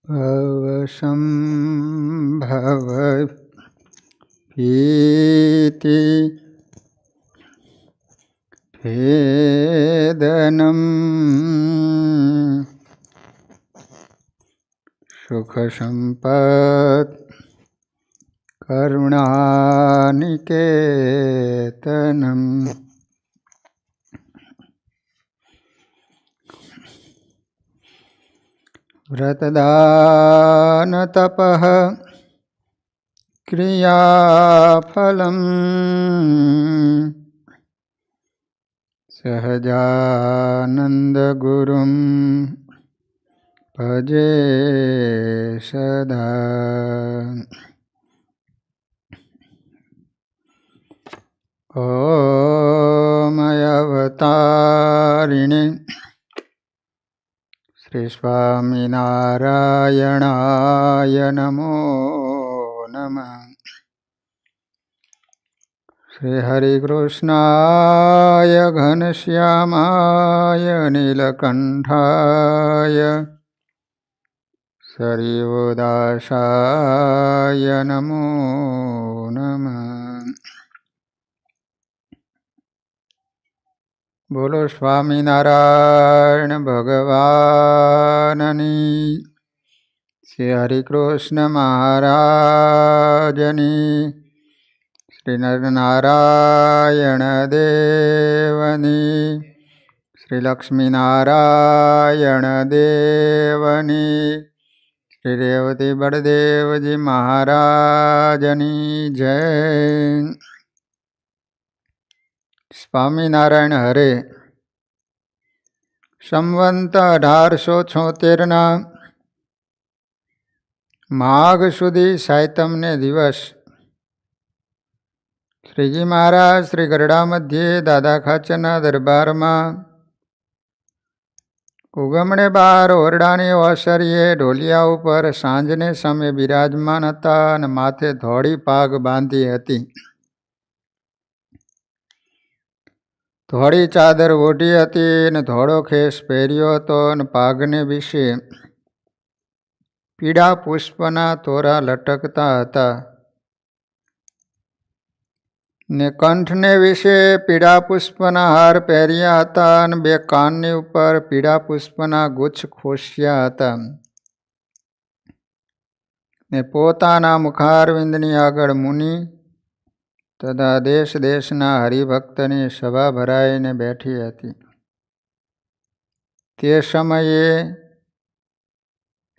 भवशम्भव भीति भेदनम् सुखसम्पत् करुणानिकेतनम् व्रतदानतपः क्रियाफलम् सहजानन्दगुरुं भजे सदा। ॐ अवतारिणे श्री स्वामिनारायणाय नमो नमः। श्री हरिकृष्णाय घनश्यामाय नीलकण्ठाय श्रीवदासाय नमो नमः। बोलो स्वामिनारायण भगवाननी, श्री हरिकृष्ण महाराजनी, श्री नरनारायण देवनी, श्री लक्ष्मीनारायण देवनी, श्री रेवती बड़देवजी महाराजनी जय। સ્વામિનારાયણ હરે. સંવંત 1876 માઘ સુધી સાયતમને દિવસ શ્રીજી મહારાજ શ્રી ગરડા મધ્યે દાદા ખાચરના દરબારમાં ઉગમણે બાર ઓરડાની ઓસરીએ ઢોલિયા ઉપર સાંજને સમયે બિરાજમાન હતા અને માથે ધોળી પાગ બાંધી હતી. ધોળી ચાદર ઓઢી હતી અને ધોળો ખેસ પહેર્યો હતો અને પાઘને વિશે પીળા પુષ્પના તોરા લટકતા હતા ને કંઠને વિશે પીળા પુષ્પના હાર પહેર્યા હતા અને બે કાનની ઉપર પીળા પુષ્પના ગુચ્છ ખોસ્યા હતા ને પોતાના મુખારવિંદની આગળ મુનિ તથા દેશ દેશના હરિભક્તની સભા ભરાઈને બેઠી હતી. તે સમયે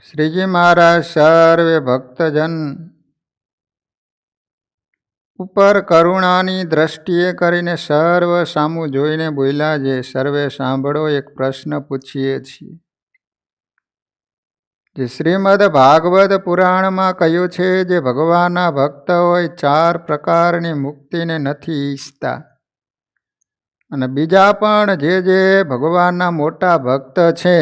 શ્રીજી મહારાજ સર્વે ભક્તજન ઉપર કરુણાની દ્રષ્ટિએ કરીને સર્વ સામું જોઈને બોલ્યા, જે સર્વે સાંભળો, એક પ્રશ્ન પૂછીએ છીએ. જે શ્રીમદ ભાગવત પુરાણમાં કહ્યું છે, જે ભગવાનના ભક્ત હોય 4 પ્રકારની મુક્તિને નથી ઈચ્છતા, અને બીજા પણ જે ભગવાનના મોટા ભક્ત છે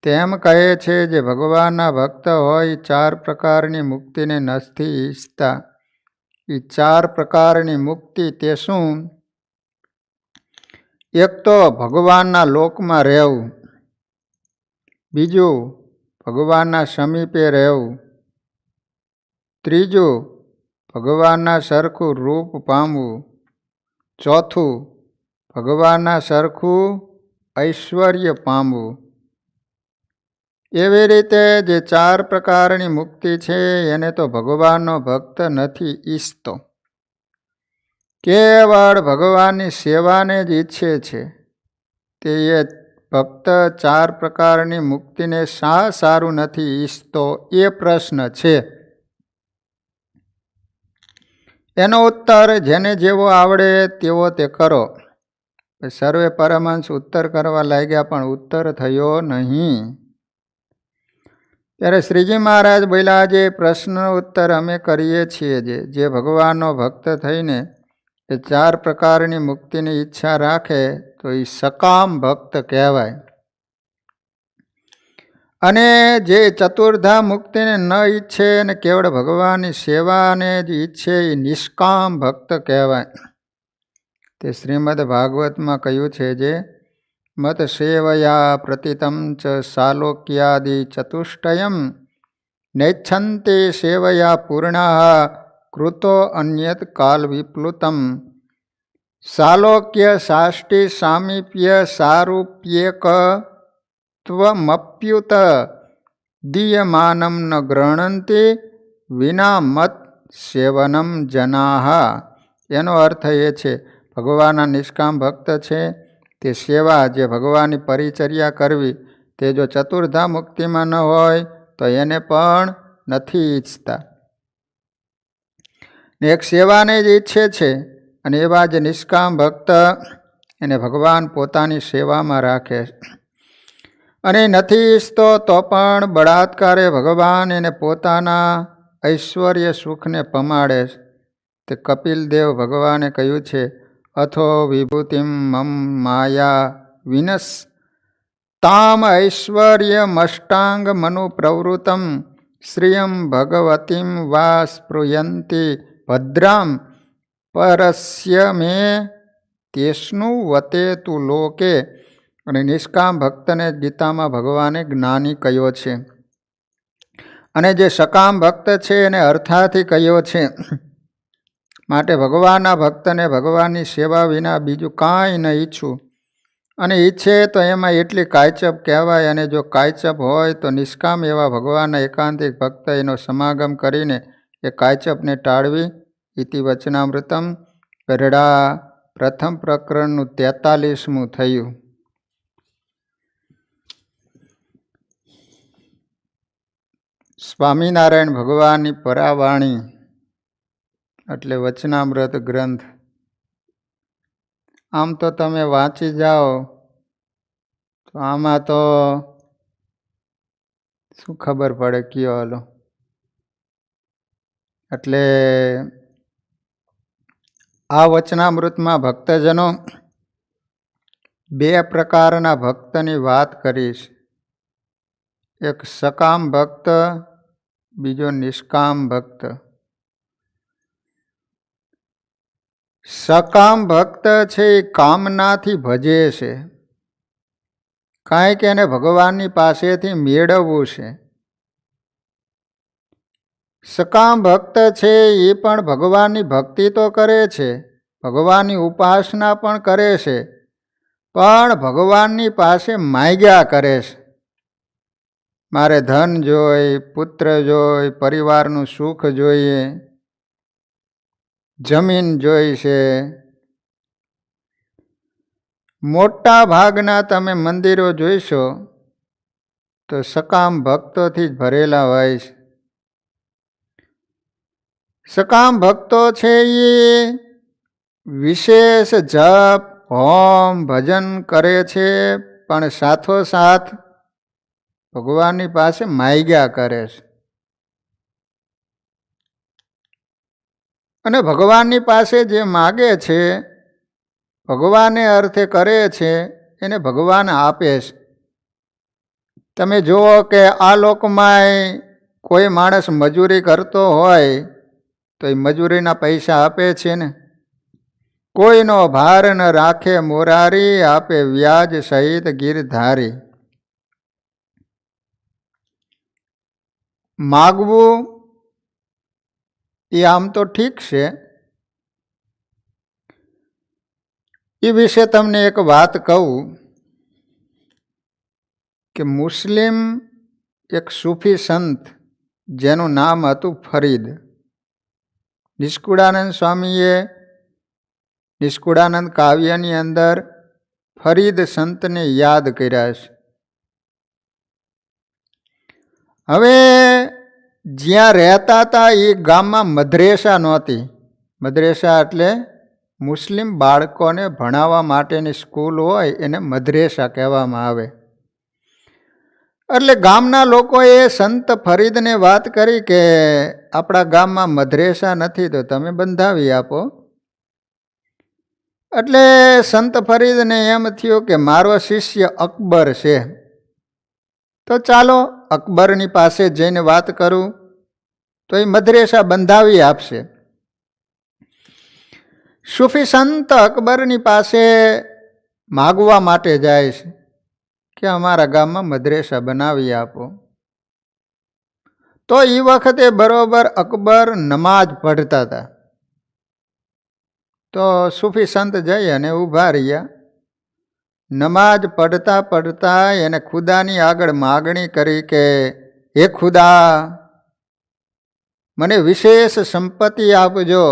તેમ કહે છે, જે ભગવાનના ભક્ત હોય 4 પ્રકારની મુક્તિને નથી ઈચ્છતા. એ 4 પ્રકારની મુક્તિ તે શું? એક તો ભગવાનના લોકમાં રહેવું, બીજું ભગવાનના સમીપે રહેવું, ત્રીજું ભગવાનના સરખું રૂપ પામવું, ચોથું ભગવાનના સરખું ઐશ્વર્ય પામવું. એવી રીતે જે 4 પ્રકારની મુક્તિ છે એને તો ભગવાનનો ભક્ત નથી ઈચ્છતો, કેવળ ભગવાનની સેવાને જ ઈચ્છે છે. તે ભક્ત 4 પ્રકારની મુક્તિને શા સારું નથી ઈચ્છતો, એ પ્રશ્ન છે. એનો ઉત્તર જેને જેવો આવડે તેવો તે કરો. સર્વે પરમહંસ ઉત્તર કરવા લાગ્યા પણ ઉત્તર થયો નહીં. ત્યારે શ્રીજી મહારાજ બોલ્યા, જે પ્રશ્નનો ઉત્તર અમે કરીએ છીએ, જે ભગવાનનો ભક્ત થઈને એ 4 પ્રકારની મુક્તિની ઈચ્છા રાખે તો એ સકામ ભક્ત કહેવાય. અને જે ચતુર્ધા મુક્તિને ન ઈચ્છે અને કેવળ ભગવાનની સેવાને જ ઈચ્છે એ નિષ્કામ ભક્ત કહેવાય. તે શ્રીમદ ભાગવતમાં કહ્યું છે, જે મત સેવયા પ્રતિતમ ચ સાલોક્યાદિ ચતુષ્ટયમ નેચ્છન્તે સેવયા પૂર્ણા કૃતો અન્યત કાલ વિપ્લુતમ સાલોક્ય સાષ્ટિ સામીપ્ય સારૂપ્યેક ત્વમપ્યુત દીયમાનમ ન ગૃહણંતિ વિના મત સેવનમ જનાહ. એનો અર્થ એ છે ભગવાનના નિષ્કામ ભક્ત છે તે સેવા જે ભગવાનની પરિચર્યા કરવી તે જો ચતુર્ધા મુક્તિમાં ન હોય તો એને પણ નથી ઈચ્છતા. એક સેવાને જ ઈચ્છે છે અને એવા જે નિષ્કામ ભક્ત એને ભગવાન પોતાની સેવામાં રાખે અને નથી ઈચ્છતો તો પણ બળાત્કારે ભગવાન એને પોતાના ઐશ્વર્ય સુખને પમાડે. તે કપિલદેવ ભગવાને કહ્યું છે અથો વિભૂતિમ મમ માયા વિનસ તામ ઐશ્વર્યમષ્ટાંગ મનુ પ્રવૃતમ શ્રિયમ ભગવતીમ વા સ્પૃયંતી ભદ્રામ પરસ્ય મે તેષ્ણુ વતે તુ લોકે. અને નિષ્કામ ભક્તને ગીતામાં ભગવાને જ્ઞાની કહ્યો છે અને જે સકામ ભક્ત છે એને અર્થાથી કહ્યો છે. માટે ભગવાનના ભક્તને ભગવાનની સેવા વિના બીજું કાંઈ ન ઈચ્છું અને ઈચ્છે તો એમાં એટલી કાયચપ કહેવાય. અને જો કાયચપ હોય તો નિષ્કામ એવા ભગવાનના એકાંતિક ભક્ત એનો સમાગમ કરીને એ કાયચપને ટાળવી. ઇતિ વચનામૃતમ ગરડા પ્રથમ પ્રકરણનું 43મું થયું. સ્વામિનારાયણ ભગવાનની પરાવાણી એટલે વચનામૃત ગ્રંથ. આમ તો તમે વાંચી જાઓ તો આમાં તો શું ખબર પડે કયો હાલો. એટલે આ વચનામૃતમાં ભક્તજનો બે પ્રકારના ભક્તની વાત કરીશ. એક સકામ ભક્ત, બીજો નિષ્કામ ભક્ત. સકામ ભક્ત છે એ કામનાથી ભજે છે, કાંઈક એને ભગવાનની પાસેથી મેળવવું છે. સકામ ભક્ત છે એ પણ ભગવાનની ભક્તિ તો કરે છે, ભગવાનની ઉપાસના પણ કરે છે, પણ ભગવાનની પાસે માગ્યા કરે છે. મારે ધન જોઈએ, પુત્ર જોઈએ, પરિવારનું સુખ જોઈએ, જમીન જોઈ છે. મોટા ભાગના તમે મંદિરો જોઈશો તો સકામ ભક્તોથી જ ભરેલા હોય છે. સકામ ભક્તો છે એ વિશેષ જપ, હોમ, ભજન કરે છે, પણ સાથોસાથ ભગવાનની પાસે માગ્યા કરે છે. અને ભગવાનની પાસે જે માગે છે, ભગવાને અર્થે કરે છે, એને ભગવાન આપે છે. તમે જુઓ કે આ લોકમાં કોઈ માણસ મજૂરી કરતો હોય તો એ મજૂરીના પૈસા આપે છે ને. કોઈનો ભાર ન રાખે મોરારી, આપે વ્યાજ સહિત ગીરધારી. માગવું એ આમ તો ઠીક છે. એ વિશે તમને એક વાત કહું કે મુસ્લિમ એક સૂફી સંત જેનું નામ હતું ફરીદ. નિષ્કુળાનંદ સ્વામીએ નિષ્કુળાનંદ કાવ્યની અંદર ફરીદ સંતને યાદ કર્યા છે. હવે જ્યાં રહેતા હતા એ ગામમાં મદ્રેસા નહોતી. મદ્રેસા એટલે મુસ્લિમ બાળકોને ભણાવવા માટેની સ્કૂલ હોય એને મદ્રેસા કહેવામાં આવે. એટલે ગામના લોકોએ સંત ફરીદને વાત કરી કે આપણા ગામમાં મદ્રેસા નથી તો તમે બંધાવી આપો. એટલે સંત ફરીદને એમ થયું કે મારો શિષ્ય અકબર છે, તો ચાલો અકબરની પાસે જઈને વાત કરું તો એ મદ્રેસા બંધાવી આપશે. સૂફી સંત અકબરની પાસે માગવા માટે જાય છે કે અમારા ગામમાં મદ્રેસા બનાવી આપો. તો એ વખતે બરોબર અકબર નમાજ પઢતા હતા. તો સૂફી સંત જઈ અને ઊભા રહ્યા. નમાજ પઢતા પઢતા એને ખુદાની આગળ માગણી કરી કે હે ખુદા, મને વિશેષ સંપત્તિ આપજો,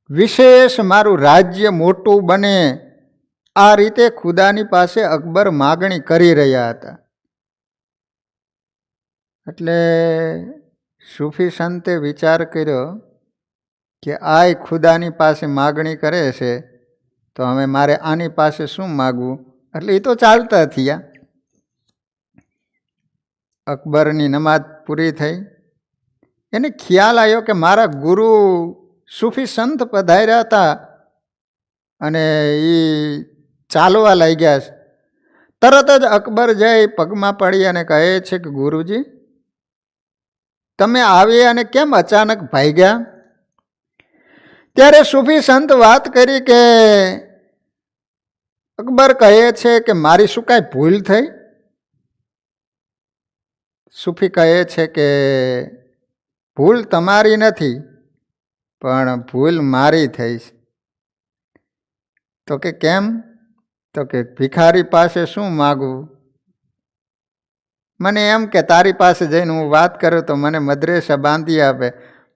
વિશેષ મારું રાજ્ય મોટું બને. આ રીતે ખુદાની પાસે અકબર માગણી કરી રહ્યા હતા. એટલે સૂફી સંતે વિચાર કર્યો કે આ ખુદાની પાસે માગણી કરે છે, તો હવે મારે આની પાસે શું માગવું? એટલે એ તો ચાલતા થયા. અકબરની નમાજ પૂરી થઈ. એને ખ્યાલ આવ્યો કે મારા ગુરુ સૂફી સંત પધાર્યા હતા અને એ ચાલવા લાગ્યા છે. તરત જ અકબર જઈ પગમાં પડી અને કહે છે કે ગુરુજી, તમે આવી અને કેમ અચાનક ભાગ્યા? ત્યારે સૂફી સંત વાત કરી કે અકબર કહે છે કે મારી શું કાંઈ ભૂલ થઈ? સૂફી કહે છે કે ભૂલ તમારી નથી, પણ ભૂલ મારી થઈ છે. તો કે કેમ? તો કે ભિખારી પાસે શું માગવું? મને એમ કે તારી પાસે જઈને હું વાત કરું તો મને મદ્રેસા બાંધી આપે,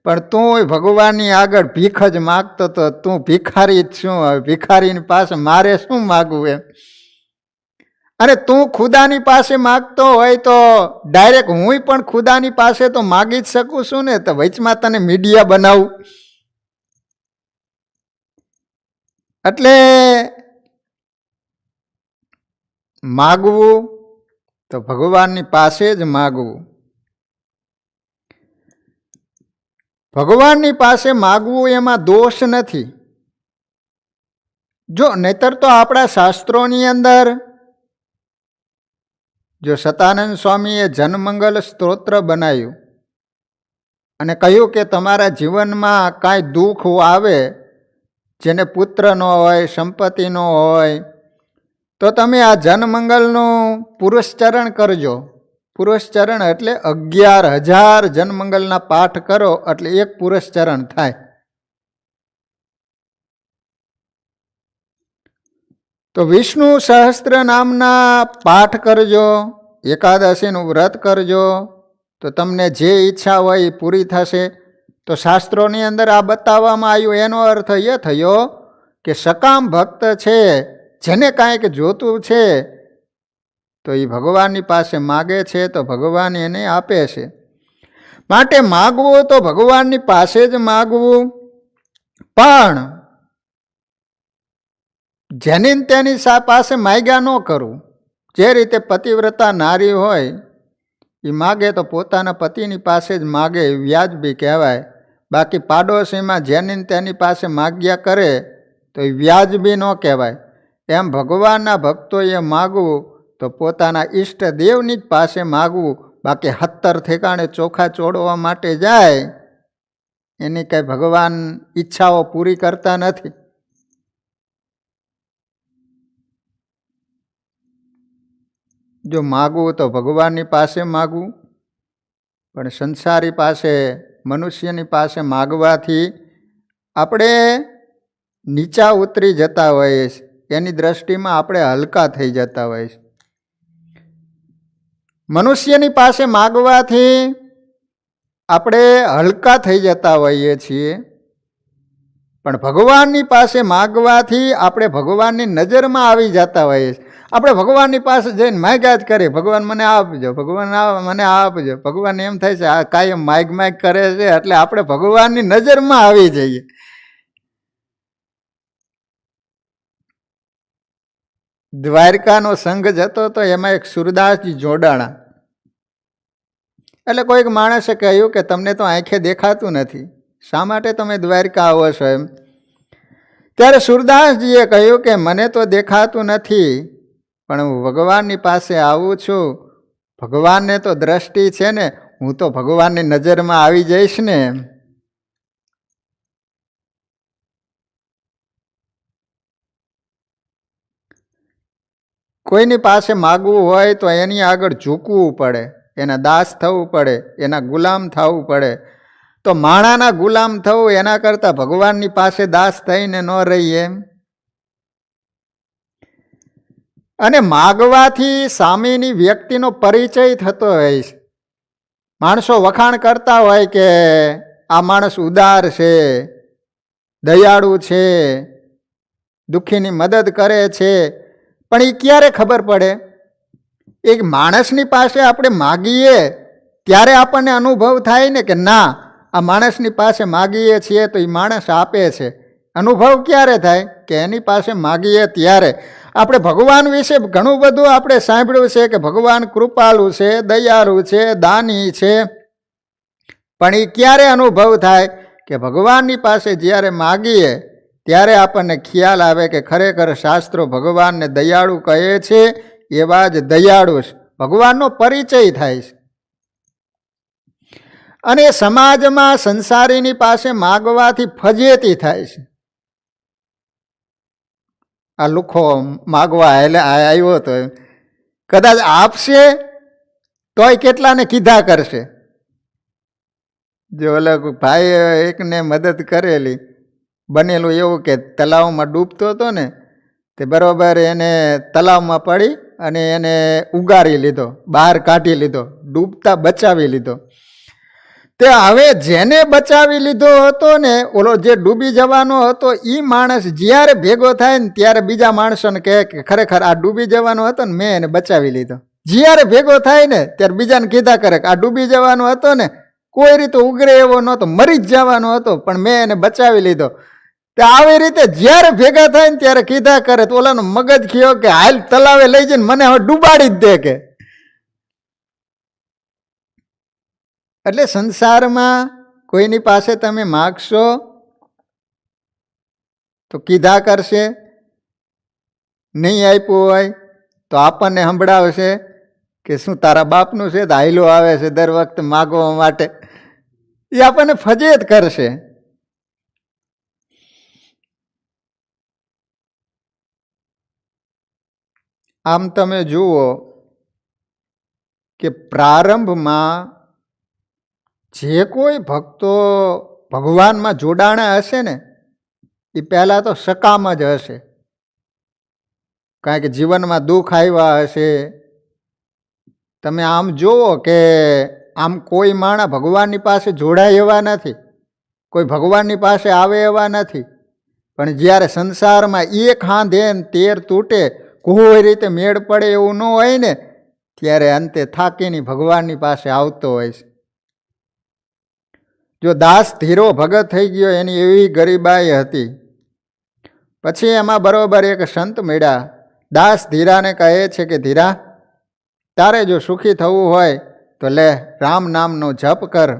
પણ તું ભગવાનની આગળ ભીખ જ માગતો તો તું ભિખારી જ શું? ભિખારીની પાસે મારે શું માગવું એમ? અને તું ખુદાની પાસે માગતો હોય તો ડાયરેક્ટ હું પણ ખુદાની પાસે તો માગી જ શકું છું ને, તો વચમાં તને મીડિયા બનાવું. એટલે માગવું તો ભગવાનની પાસે જ માગવું. ભગવાનની પાસે માગવું એમાં દોષ નથી. જો નહીતર તો આપણા શાસ્ત્રોની અંદર જો સતાનંદ સ્વામીએ જનમંગલ સ્તોત્ર બનાવ્યું અને કહ્યું કે તમારા જીવનમાં કાંઈ દુઃખ આવે, જેને પુત્ર ન હોય, સંપત્તિ ન હોય, તો તમે આ જનમંગલનું પુરસ્ચરણ કરજો. પુરસ્ચરણ એટલે 11,000 જનમંગલના પાઠ કરો એટલે એક પુરસ્ચરણ થાય. તો વિષ્ણુ સહસ્ત્ર નામના પાઠ કરજો, એકાદશીનું વ્રત કરજો, તો તમને જે ઈચ્છા હોય એ પૂરી થશે. તો શાસ્ત્રોની અંદર આ બતાવવામાં આવ્યું. એનો અર્થ એ થયો કે સકામ ભક્ત છે, જેને કાંઈક જોતું છે તો એ ભગવાનની પાસે માગે છે તો ભગવાન એને આપે છે. માટે માગવું તો ભગવાનની પાસે જ માગવું, પણ જેની તેની પાસે માગ્યા ન કરવું. જે રીતે પતિવ્રતા નારી હોય એ માગે તો પોતાના પતિની પાસે જ માગે, વ્યાજબી કહેવાય. બાકી પાડોશીમાં જેની તેની પાસે માગ્યા કરે તો એ વ્યાજબી ન કહેવાય. એમ ભગવાનના ભક્તોએ માગવું તો પોતાના ઈષ્ટદેવની જ પાસે માગવું. બાકી 17 ઠેકાણે ચોખા ચોડવા માટે જાય એની કંઈ ભગવાન ઈચ્છાઓ પૂરી કરતા નથી. જો માગવું તો ભગવાનની પાસે માગવું, પણ સંસારી પાસે, મનુષ્યની પાસે માગવાથી આપણે નીચા ઉતરી જતા હોઈએ છીએ. એની દ્રષ્ટિમાં આપણે હલકા થઈ જતા હોઈએ છીએ. મનુષ્યની પાસે માગવાથી આપણે હલકા થઈ જતા હોઈએ છીએ, પણ ભગવાનની પાસે માગવાથી આપણે ભગવાનની નજરમાં આવી જતા હોઈએ છીએ. આપણે ભગવાનની પાસે જઈને માગ્યા જ કરીએ, ભગવાન મને આપજો, ભગવાન મને આપજો. ભગવાન એમ થાય છે આ કાયમ માગ કરે છે, એટલે આપણે ભગવાનની નજરમાં આવી જઈએ. દ્વારકાનો સંઘ જતો તો એમાં એક સુરદાસજી જોડાણા. એટલે કોઈક માણસે કહ્યું કે તમને તો આંખે દેખાતું નથી, શા માટે તમે દ્વારકા આવો છો એમ? ત્યારે સુરદાસજીએ કહ્યું કે મને તો દેખાતું નથી, પણ હું ભગવાનની પાસે આવું છું. ભગવાનને તો દ્રષ્ટિ છે ને, હું તો ભગવાનની નજરમાં આવી જઈશ ને. કોઈની પાસે માગવું હોય તો એની આગળ ઝૂકવું પડે, એના દાસ થવું પડે, એના ગુલામ થવું પડે. તો માણાના ગુલામ થવું એના કરતાં ભગવાનની પાસે દાસ થઈને ન રહીએ એમ. અને માગવાથી સામેની વ્યક્તિનો પરિચય થતો હોય છે. માણસો વખાણ કરતા હોય કે આ માણસ ઉદાર છે, દયાળુ છે, દુઃખીની મદદ કરે છે. પણ એ ક્યારે ખબર પડે? એક માણસની પાસે આપણે માગીએ ત્યારે આપણને અનુભવ થાય ને કે ના, આ માણસની પાસે માગીએ છીએ તો એ માણસ આપે છે. અનુભવ ક્યારે થાય? કે એની પાસે માગીએ ત્યારે. આપણે ભગવાન વિશે ઘણું બધું આપણે સાંભળ્યું છે કે ભગવાન કૃપાળુ છે, દયાળુ છે, દાની છે. પણ એ ક્યારે અનુભવ થાય? કે ભગવાનની પાસે જ્યારે માગીએ ત્યારે આપણને ખ્યાલ આવે કે ખરેખર શાસ્ત્રો ભગવાનને દયાળુ કહે છે, એવા જ દયાળુ છે. ભગવાનનો પરિચય થાય છે. અને સમાજમાં સંસારીની પાસે માગવાથી ફજેતી થાય છે. આ લુખો માગવા એટલે આવ્યો તો કદાચ આપશે તોય કેટલાને કીધા કરશે. જો ઓલા ભાઈ એકને મદદ કરેલી, બનેલું એવું કે તલાવમાં ડૂબતો હતો ને, તે બરોબર એને તલાવમાં પડી અને એને ઉગારી લીધો, બહાર કાઢી લીધો, ડૂબતા બચાવી લીધો. તે હવે જેને બચાવી લીધો હતો ને, ઓલો જે ડૂબી જવાનો હતો, એ માણસ જ્યારે ભેગો થાય ને ત્યારે બીજા માણસોને કહે કે ખરેખર આ ડૂબી જવાનો હતો ને, મેં એને બચાવી લીધો. જ્યારે ભેગો થાય ને ત્યારે બીજાને કીધા કરે કે આ ડૂબી જવાનો હતો ને, કોઈ રીતે ઉગરે એવો નહોતો, મરી જ જવાનો હતો, પણ મેં એને બચાવી લીધો. તો આવી રીતે જ્યારે ભેગા થાય ને ત્યારે કીધા કરે. તો ઓલાનો મગજ ખીયો કે હાલ તલાવે લઈ જઈને મને હવે ડૂબાડી જ દે કે. એટલે સંસારમાં કોઈની પાસે તમે માગશો તો કીધા કરશે, નહીં આપ્યું હોય તો આપણને સંભળાવશે કે શું તારા બાપનું છે, તો હાઈલો આવે છે દર વખતે માગવા માટે. એ આપણને ફજેત કરશે. આમ તમે જુઓ કે પ્રારંભમાં જે કોઈ ભક્તો ભગવાનમાં જોડાણા હશે ને, એ પહેલાં તો સકામ જ હશે. કારણ કે જીવનમાં દુઃખ આવ્યા હશે. તમે આમ જુઓ કે આમ કોઈ માણસ ભગવાનની પાસે જોડાય એવા નથી, કોઈ ભગવાનની પાસે આવે એવા નથી. પણ જ્યારે સંસારમાં એક હાંધે તેર તૂટે, કોઈ રીતે મેળ પડે એવું ન હોય ને, ત્યારે અંતે થાકીને ભગવાનની પાસે આવતો હોય છે. જો દાસ ધીરો ભગત થઈ ગયો, એની એવી ગરીબાઈ હતી. પછી એમાં બરોબર એક સંત મળ્યા. દાસ ધીરાને કહે છે કે ધીરા, તારે જો સુખી થવું હોય તો લે રામ નામનો જપ કર.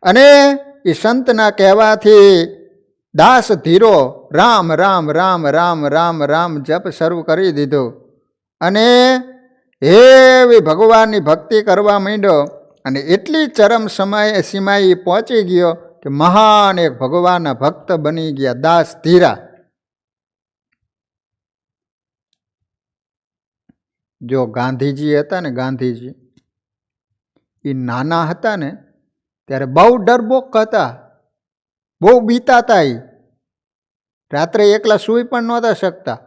અને એ સંતના કહેવાથી દાસ ધીરો રામ રામ રામ રામ રામ રામ જપ શરૂ કરી દીધો. અને એવી ભગવાનની ભક્તિ કરવા માંડ્યો. અને એટલી ચરમ સીમાએ પહોંચી ગયો કે મહાન એક ભગવાનના ભક્ત બની ગયા દાસ ધીરા. જો ગાંધીજી હતા ને, ગાંધીજી એ નાના હતા ને ત્યારે બહુ ડરબોક હતા, બહુ બીતા હતા. એ રાત્રે એકલા સૂઈ પણ નહોતા શકતા.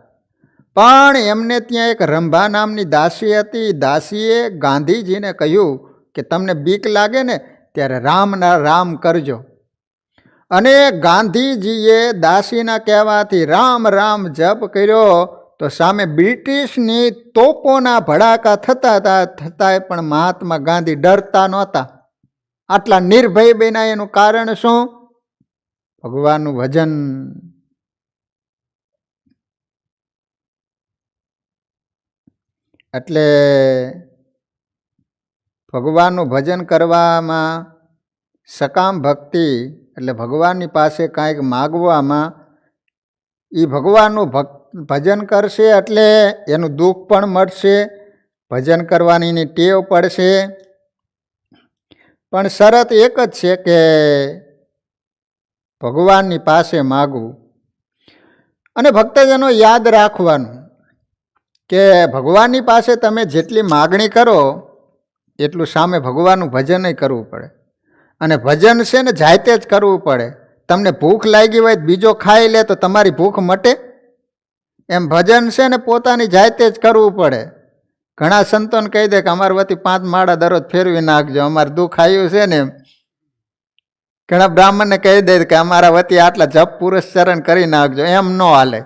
પણ એમને ત્યાં એક રંભા નામની દાસી હતી. દાસીએ ગાંધીજીને કહ્યું કે તમને બીક લાગે ને ત્યારે રામના રામ કરજો. અને ગાંધીજીએ દાસીના કહેવાથી રામ રામ જપ કર્યો. તો સામે બ્રિટિશની તોપોના ભડાકા થતા હતા, છતાંય પણ મહાત્મા ગાંધી ડરતા નહોતા. આટલા નિર્ભય બન્યા એનું કારણ શું? ભગવાનનું ભજન. એટલે ભગવાનનું ભજન કરવામાં સકામ ભક્તિ, એટલે ભગવાનની પાસે કાંઈક માગવામાં, એ ભગવાનનું ભજન કરશે એટલે એનું દુઃખ પણ મળશે, ભજન કરવાની ટેવ પડશે. પણ શરત એક જ છે કે ભગવાનની પાસે માગવું. અને ભક્તજનો યાદ રાખવાનું કે ભગવાનની પાસે તમે જેટલી માગણી કરો એટલું સામે ભગવાનનું ભજન કરવું પડે. અને ભજન છે ને જાતે જ કરવું પડે. તમને ભૂખ લાગી હોય બીજો ખાઈ લે તો તમારી ભૂખ મટે? એમ ભજન છે ને પોતાની જાતે જ કરવું પડે. ઘણા સંતોને કહી દે કે અમારા વતી 5 માળા દરરોજ ફેરવી નાખજો, અમારે દુઃખ આવ્યું છે ને. ઘણા બ્રાહ્મણને કહી દે કે અમારા વતી આટલા જપ પુરસ્ચરણ કરી નાખજો, એમ ન હાલે.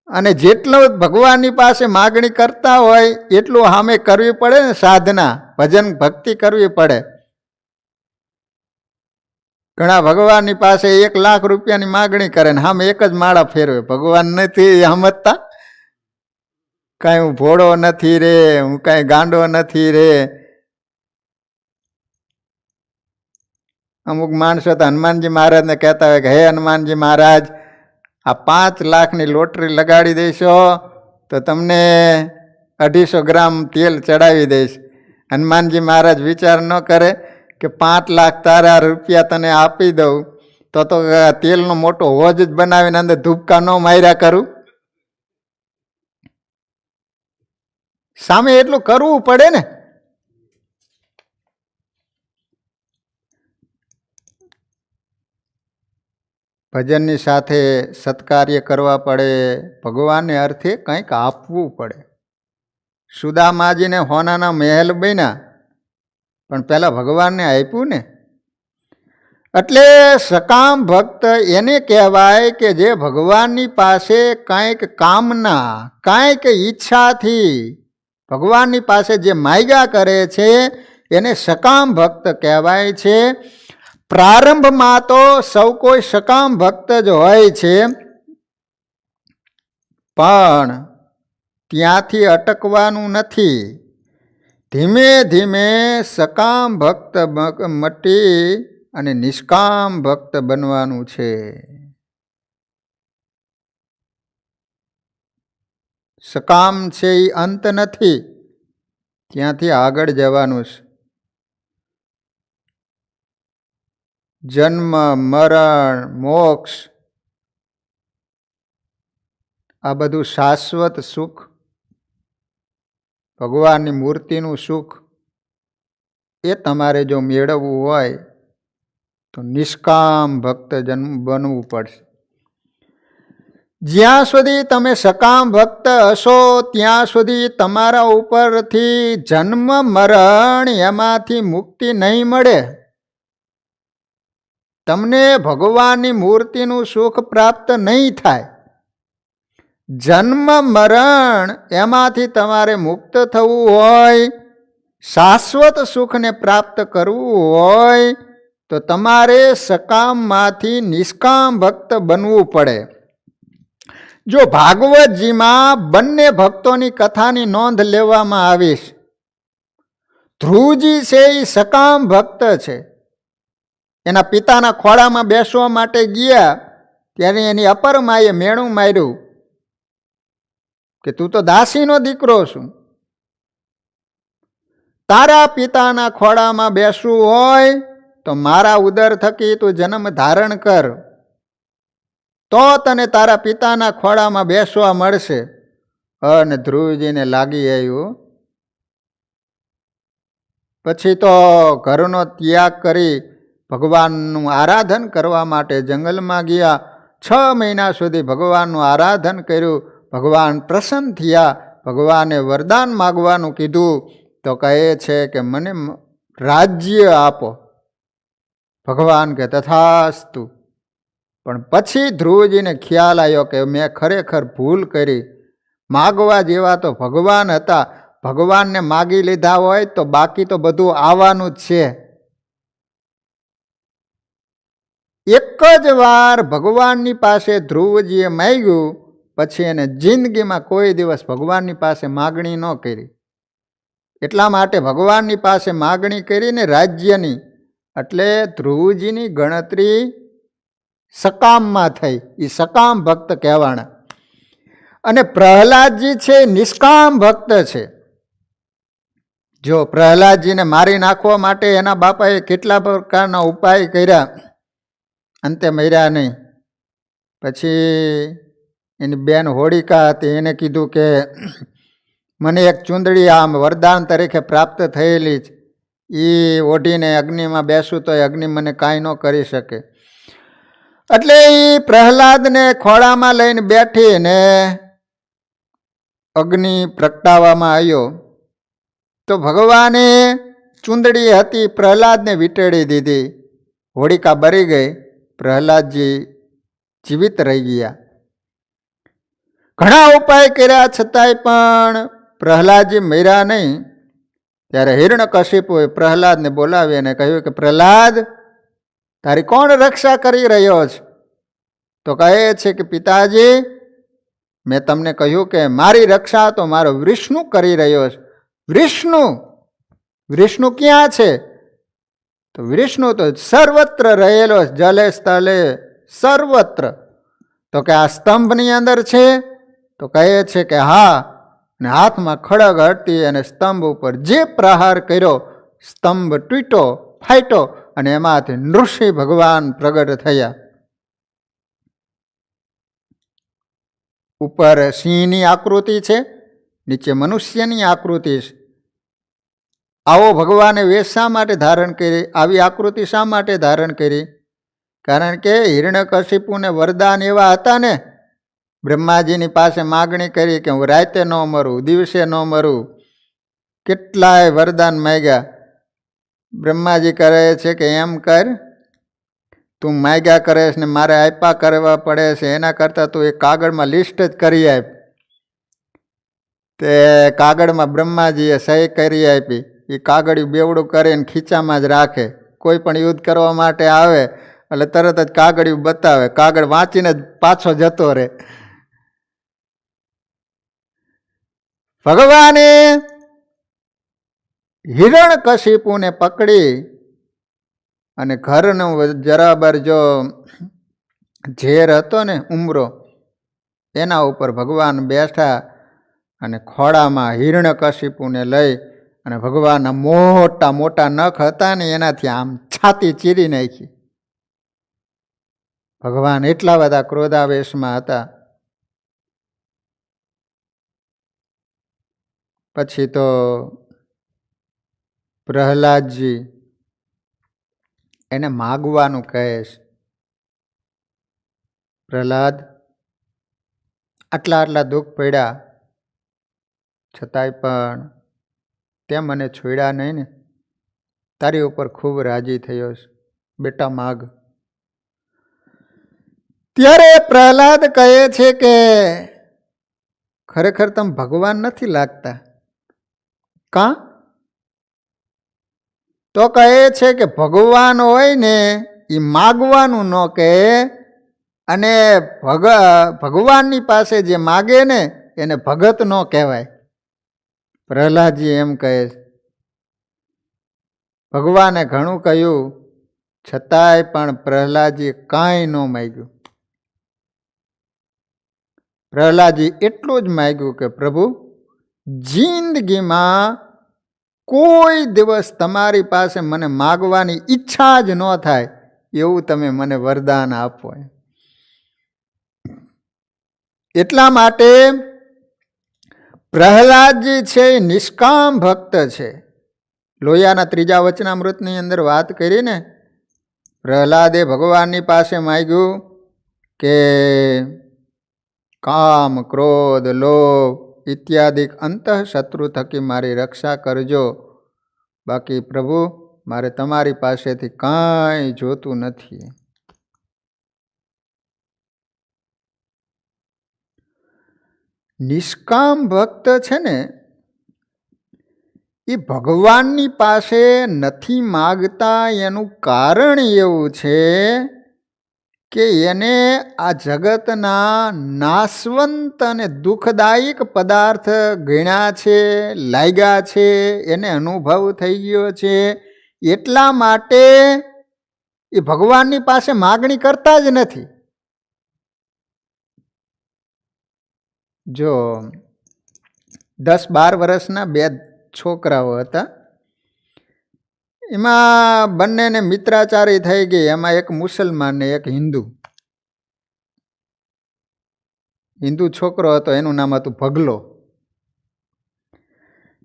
અને જેટલું ભગવાનની પાસે માગણી કરતા હોય એટલું સામે કરવી પડે ને. સાધના ભજન ભક્તિ કરવી પડે. ઘણા ભગવાનની પાસે 1 લાખ રૂપિયાની માગણી કરે ને સામે એક જ માળા ફેરવે. ભગવાન નથી સમજતા, કાંઈ હું ભોળો નથી રે, હું કાંઈ ગાંડો નથી રે. અમુક માણસો તો હનુમાનજી મહારાજને કહેતા હોય કે હે હનુમાનજી મહારાજ, આ 5 લાખની લોટરી લગાડી દઈશો તો તમને 250 ગ્રામ તેલ ચડાવી દઈશ. હનુમાનજી મહારાજ વિચાર ન કરે કે 5 લાખ તારા રૂપિયા તને આપી દઉં તો તેલનો મોટો હોજ જ બનાવીને અંદર ધૂપકા ન માર્યા કરું. સામે એટલું કરવું પડે ને. ભજનની સાથે સત્કાર્ય કરવા પડે. ભગવાનને અર્થે કંઈક આપવું પડે. સુદામાજીને હોનાના મહેલ બન્યા પણ પહેલાં ભગવાનને આપ્યું ને. એટલે સકામ ભક્ત એને કહેવાય કે જે ભગવાનની પાસે કાંઈક કામના, કાંઈક ઈચ્છાથી ભગવાનની પાસે જે માગ્યા કરે છે એને સકામ ભક્ત કહેવાય છે. પ્રારંભમાં તો સૌ કોઈ સકામ ભક્ત જ હોય છે, પણ ત્યાંથી અટકવાનું નથી. ધીમે ધીમે સકામ ભક્ત મટી અને નિષ્કામ ભક્ત બનવાનું છે. સકામ છે એ અંત નથી, ત્યાંથી આગળ જવાનું છે. જન્મ, મરણ, મોક્ષ આ બધું શાશ્વત સુખ, ભગવાનની મૂર્તિનું સુખ એ તમારે જો મેળવવું હોય તો નિષ્કામ ભક્ત બનવું પડશે. જ્યાં સુધી તમે સકામ ભક્ત હશો ત્યાં સુધી તમારા ઉપરથી જન્મ મરણ એમાંથી મુક્તિ નહીં મળે. તમને ભગવાનની મૂર્તિનું સુખ પ્રાપ્ત નહીં થાય. જન્મ મરણ એમાંથી તમારે મુક્ત થવું હોય, શાશ્વત સુખને પ્રાપ્ત કરવું હોય તો તમારે સકામમાંથી નિષ્કામ ભક્ત બનવું પડે. જો ભાગવતજીમાં બંને ભક્તોની કથાની નોંધ લેવામાં આવીશ. ધ્રુવજી છે એ સકામ ભક્ત છે. એના પિતાના ખોળામાં બેસવા માટે ગયા ત્યારે એની અપર માએ મેણું માર્યું કે તું તો દાસીનો દીકરો છું, તારા પિતાના ખોળામાં બેસવું હોય તો મારા ઉદર થકી તું જન્મ ધારણ કર, તો તને તારા પિતાના ખોળામાં બેસવા મળશે. અને ધ્રુવજીને લાગી આવ્યું. પછી તો ઘરનો ત્યાગ કરી ભગવાનનું આરાધન કરવા માટે જંગલમાં ગયા. 6 મહિના સુધી ભગવાનનું આરાધન કર્યું. ભગવાન પ્રસન્ન થયા. ભગવાને વરદાન માગવાનું કીધું તો કહે છે કે મને રાજ્ય આપો. ભગવાન કે તથાસ્તુ. પણ પછી ધ્રુવજીને ખ્યાલ આવ્યો કે મેં ખરેખર ભૂલ કરી. માગવા જેવા તો ભગવાન હતા, ભગવાનને માગી લીધા હોય તો બાકી તો બધું આવવાનું જ છે. એક જ વાર ભગવાનની પાસે ધ્રુવજીએ માગ્યું, પછી એને જિંદગીમાં કોઈ દિવસ ભગવાનની પાસે માગણી ન કરી. એટલા માટે ભગવાનની પાસે માગણી કરીને રાજ્યની, એટલે ધ્રુવજીની ગણતરી સકામમાં થઈ. એ સકામ ભક્ત કહેવાના. અને પ્રહલાદજી છે નિષ્કામ ભક્ત છે. જો પ્રહલાદજીને મારી નાખવા માટે એના બાપાએ કેટલા પ્રકારના ઉપાય કર્યા, અંતે મર્યા નહીં. પછી એની બેન હોળિકા હતી, એને કીધું કે મને એક ચૂંદડી આમ વરદાન તરીકે પ્રાપ્ત થયેલી જ, એ ઓઢીને અગ્નિમાં બેસું તો એ અગ્નિ મને કાંઈ ન કરી શકે. એટલે એ પ્રહલાદને ખોળામાં લઈને બેઠી ને અગ્નિ પ્રગટાવવામાં આવ્યો તો ભગવાને ચૂંદડી હતી પ્રહલાદને વીંટળી દીધી. હોળિકા બળી ગઈ, પ્રહલાદજી જીવિત રહી ગયા. ઘણા ઉપાય કર્યા છતાંય પણ પ્રહલાદજી મર્યા નહીં. ત્યારે હિરણ્યકશિપુએ પ્રહલાદને બોલાવી અને કહ્યું કે પ્રહલાદ, તારી કોણ રક્ષા કરી રહ્યો છે? તો કહે છે કે પિતાજી, મેં તમને કહ્યું કે મારી રક્ષા તો મારો વિષ્ણુ કરી રહ્યો છે. વિષ્ણુ? વિષ્ણુ ક્યાં છે? તો વિષ્ણુ તો સર્વત્ર રહેલો છે, જલે સ્થલે સર્વત્ર. તો કે આ સ્તંભની અંદર છે? તો કહે છે કે હા. અને હાથમાં ખડગ હતી અને સ્તંભ ઉપર જે પ્રહાર કર્યો, સ્તંભ તૂટ્યો, ફાટ્યો અને એમાંથી નૃસિંહ ભગવાન પ્રગટ થયા. ઉપર સિંહની આકૃતિ છે, નીચે મનુષ્યની આકૃતિ છે. આવો ભગવાને વેશ શા માટે ધારણ કરી? આવી આકૃતિ શા માટે ધારણ કરી? કારણ કે હિરણ્યકશિપુને વરદાન એવા હતા ને, બ્રહ્માજીની પાસે માગણી કરી કે હું રાતે ન મરું, દિવસે ન મરું, કેટલાય વરદાન માગ્યા. બ્રહ્માજી કહે છે કે એમ કર, તું માગ્યા કરે છે ને મારે આપ્યા કરવા પડે છે, એના કરતાં તું એક કાગળમાં લિસ્ટ જ કરી આપ. તે કાગળમાં બ્રહ્માજીએ સહી કરી આપી. એ કાગળિયું બેવડું કરીને ખીચામાં જ રાખે. કોઈ પણ યુદ્ધ કરવા માટે આવે એટલે તરત જ કાગળિયું બતાવે, કાગળ વાંચીને જ પાછો જતો રહે. ભગવાને હિરણ્યકશિપુને પકડી અને ઘરનો જરાબર જો ઝેર હતો ને ઉમરો, એના ઉપર ભગવાન બેઠા અને ખોળામાં હિરણ્યકશિપુને લઈ અને ભગવાનના મોટા મોટા નખ હતા ને એનાથી આમ છાતી ચીરી નાખી. ભગવાન એટલા બધા ક્રોધાવેશમાં હતા. પછી તો પ્રહલાદજી એને માગવાનું કહે છે. પ્રહલાદ, આટલા આટલા દુઃખ પડ્યા છતાંય પણ તે મને છોડ્યા નહીં ને, તારી ઉપર ખૂબ રાજી થયો છે, બેટા માગ. ત્યારે પ્રહલાદ કહે છે કે ખરેખર તમે ભગવાન નથી લાગતા. કાં? તો કહે છે કે ભગવાન હોય ને એ માગવાનું ન કહે, અને ભગવાનની પાસે જે માગે ને એને ભગત ન કહેવાય. પ્રહલાદજી એમ કહે છે. ભગવાને ઘણું કહ્યું છતાંય પણ પ્રહલાદજી કાંઈ ન માગ્યું. પ્રહલાદજી એટલું જ માગ્યું કે પ્રભુ, જિંદગીમાં કોઈ દિવસ તમારી પાસે મને માગવાની ઈચ્છા જ ન થાય એવું તમે મને વરદાન આપો. એટલા માટે પ્રહલાદજી છે એ નિષ્કામ ભક્ત છે. લોહિયાના 3જા વચનામૃતની અંદર વાત કરીને પ્રહલાદે ભગવાનની પાસે માગ્યું કે કામ, ક્રોધ, લોભ ઇત્યાદિ અંતઃશત્રુ થકી મારી રક્ષા કરજો. બાકી પ્રભુ, મારે તમારી પાસેથી કાંઈ જોતું નથી. નિષ્કામ ભક્ત છે ને એ ભગવાનની પાસે નથી માગતા. એનું કારણ એવું છે કે એને આ જગતના નાશવંત અને દુઃખદાયક પદાર્થ ગણ્યા છે, લાગ્યા છે, એને અનુભવ થઈ ગયો છે. એટલા માટે એ ભગવાનની પાસે માગણી કરતા જ નથી. જો 10-12 વર્ષના 2 છોકરાઓ હતા, એમાં બંનેને મિત્રાચારી થઈ ગઈ. એમાં એક મુસલમાન ને એક હિન્દુ. હિન્દુ છોકરો હતો, એનું નામ હતું ભગલો.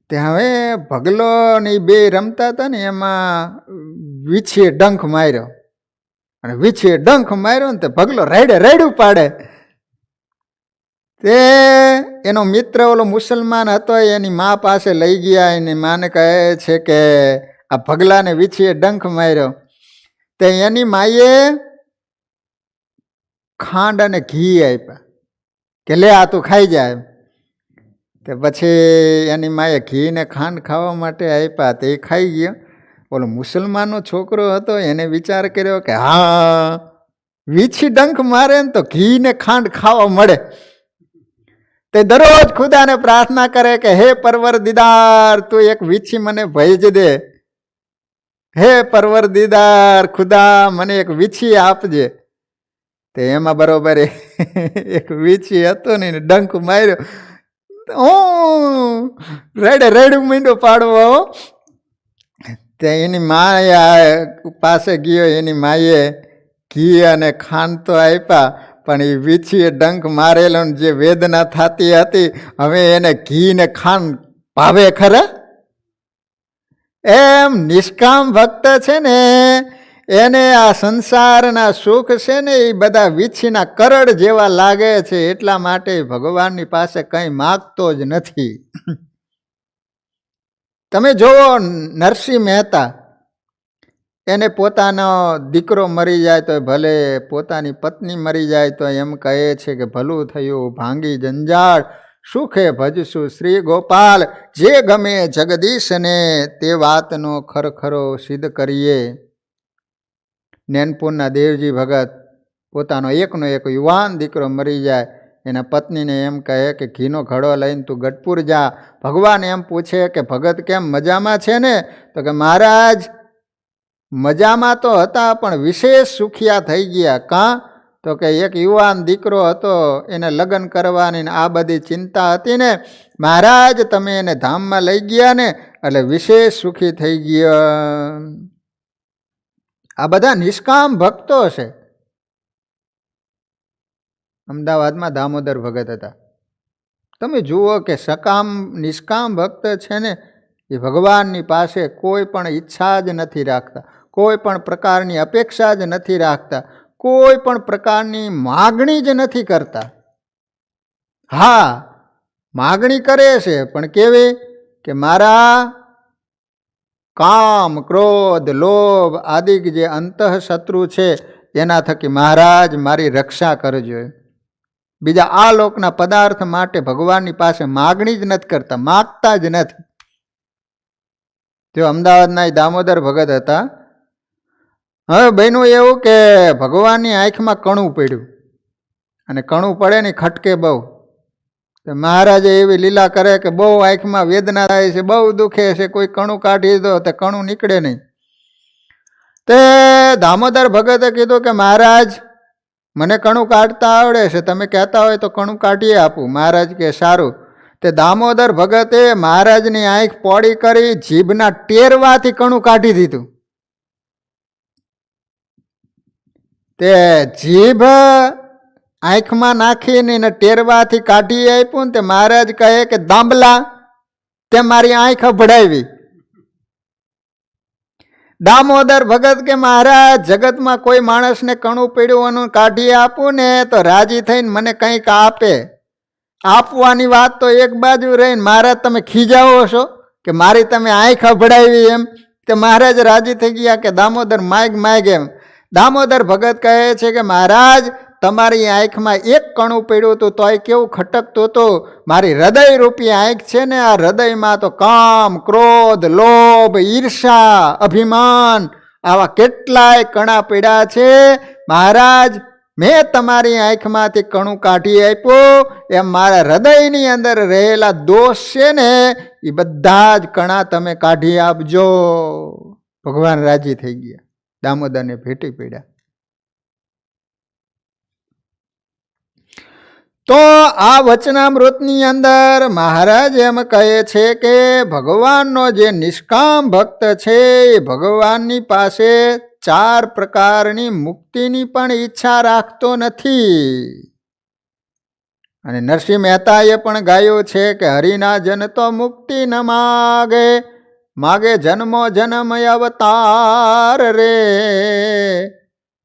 તે હવે ભગલો ને બે રમતા હતા ને, એમાં વીછીએ ડંખ માર્યો, અને વીછીએ ડંખ માર્યો ને તે ભગલો રાયડું પાડે. તે એનો મિત્ર ઓલો મુસલમાન હતો, એની મા પાસે લઈ ગયા. એની માને કહે છે કે આ ભગલાને વીછીએ ડંખ માર્યો. તે એની માએ ખાંડ અને ઘી આપ્યા કે લે આ તું ખાઈ જાય. તે પછી એની માએ ઘી ને ખાંડ ખાવા માટે આપ્યા, તે ખાઈ ગયો. ઓલો મુસલમાનનો છોકરો હતો, એને વિચાર કર્યો કે હા, વીછી ડંખ મારે ને તો ઘી ને ખાંડ ખાવા મળે. તે દરરોજ ખુદાને પ્રાર્થના કરે કે હે પરવરદિગાર, તું એક વીછી મને ભેજ દે. હે પરવરદિગાર ખુદા, મને એક વીછી આપજે. તે એમાં બરોબર એક વીછી હતો ને, ડંખ માર્યો. રેડું મીંડો પાડવો. તે એની મા પાસે ગયો, એની માએ ઘી અને ખાંડ તો આપ્યા, પણ એ વીછીએ ડંખ મારેલો જે વેદના થતી હતી, હવે એને ઘી ને ખાંડ ભાવે ખરા? એમ નિષ્કામ ભક્ત છે ને, એને આ સંસારના સુખ છે ને એ બધા વીછીના કરડ જેવા લાગે છે. એટલા માટે ભગવાનની પાસે કંઈ માગતો જ નથી. તમે જુઓ નરસિંહ મહેતા, એને પોતાનો દીકરો મરી જાય તો ભલે, પોતાની પત્ની મરી જાય તો એમ કહે છે કે ભલું થયું ભાંગી જંજાળ, સુખે ભજશું શ્રી ગોપાલ. જે ગમે જગદીશને તે વાતનો ખરખરો સિદ્ધ કરીએ. નેનપુરના દેવજી ભગત, પોતાનો એકનો એક યુવાન દીકરો મરી જાય, એના પત્નીને એમ કહે કે ઘીનો ઘડો લઈને તું ગઢપુર જા. ભગવાન એમ પૂછે કે ભગત કેમ મજામાં છે ને? તો કે મહારાજ મજામાં તો હતા, પણ વિશેષ સુખિયા થઈ ગયા. કાં? તો કે એક યુવાન દીકરો હતો, એને લગ્ન કરવાની આ બધી ચિંતા હતી ને, મહારાજ તમે એને ધામમાં લઈ ગયા ને, એટલે વિશેષ સુખી થઈ ગયા. આ બધા નિષ્કામ ભક્તો છે. અમદાવાદમાં દામોદર ભગત હતા. તમે જુઓ કે નિષ્કામ ભક્ત છે ને, એ ભગવાનની પાસે કોઈ પણ ઈચ્છા જ નથી રાખતા, કોઈ પણ પ્રકારની અપેક્ષા જ નથી રાખતા, કોઈ પણ પ્રકારની માગણી જ નથી કરતા. હા, માગણી કરે છે, પણ કેવી કે મારા કામ, ક્રોધ, લોભ આદિ જે અંતઃશત્રુ છે એના થકી મહારાજ મારી રક્ષા કરજો. બીજા આ લોકના પદાર્થ માટે ભગવાનની પાસે માગણી જ નથી કરતા, માગતા જ નથી. જો અમદાવાદના દામોદર ભગત હતા. હવે બન્યું એવું કે ભગવાનની આંખમાં કણું પડ્યું, અને કણું પડે ને ખટકે બહુ. મહારાજે એવી લીલા કરે કે બહુ આંખમાં વેદના થાય છે, બહુ દુખે છે, કોઈ કણું કાઢી દો તો કણું નીકળે નહીં. તે દામોદર ભગતે કીધું કે મહારાજ મને કણું કાઢતા આવડે છે, તમે કહેતા હોય તો કણું કાઢીએ આપું. મહારાજ કે સારું. તે દામોદર ભગતે મહારાજની આંખ પોળી કરી જીભના ટેરવાથી કણું કાઢી દીધું. તે જીભ આંખમાં નાખીને ટેરવાથી કાઢી આપ્યું ને, તે મહારાજ કહે કે દાંબલા તે મારી આંખ અભડાવી. દામોદર ભગત કે મહારાજ જગતમાં કોઈ માણસને કણું પીડ્યું કાઢી આપું ને તો રાજી થઈને મને કંઈક આપે. આપવાની વાત તો એક બાજુ રહીને મહારાજ તમે ખીજાવો છો કે મારી તમે આંખ અભડાવી એમ. તે મહારાજ રાજી થઈ ગયા કે દામોદર માગ એમ. દામોદર ભગત કહે છે કે મહારાજ તમારી આંખમાં એક કણું પડ્યું હતું તોય કેવું ખટકતું હતું. મારી હૃદય રૂપી આંખ છે ને, આ હૃદયમાં તો કામ, ક્રોધ, લોભ, ઈર્ષા, અભિમાન આવા કેટલાય કણા પડ્યા છે. મહારાજ મેં તમારી આંખમાંથી કણું કાઢી આપ્યું, એમ મારા હૃદયની અંદર રહેલા દોષ છે ને એ બધા જ કણા તમે કાઢી આપજો. ભગવાન રાજી થઈ ગયા, દામોદરને ભેટી પડ્યા. તો આ વચનામૃતની અંદર મહારાજ એમ કહે છે કે ભગવાનનો જે નિષ્કામ ભક્ત છે એ ભગવાનની પાસે 4 પ્રકારની મુક્તિની પણ ઈચ્છા રાખતો નથી. અને નરસિંહ મહેતાએ પણ ગાયું છે કે હરિના જન તો મુક્તિ ન માગે, માગે જન્મો જન્મ અવતાર રે,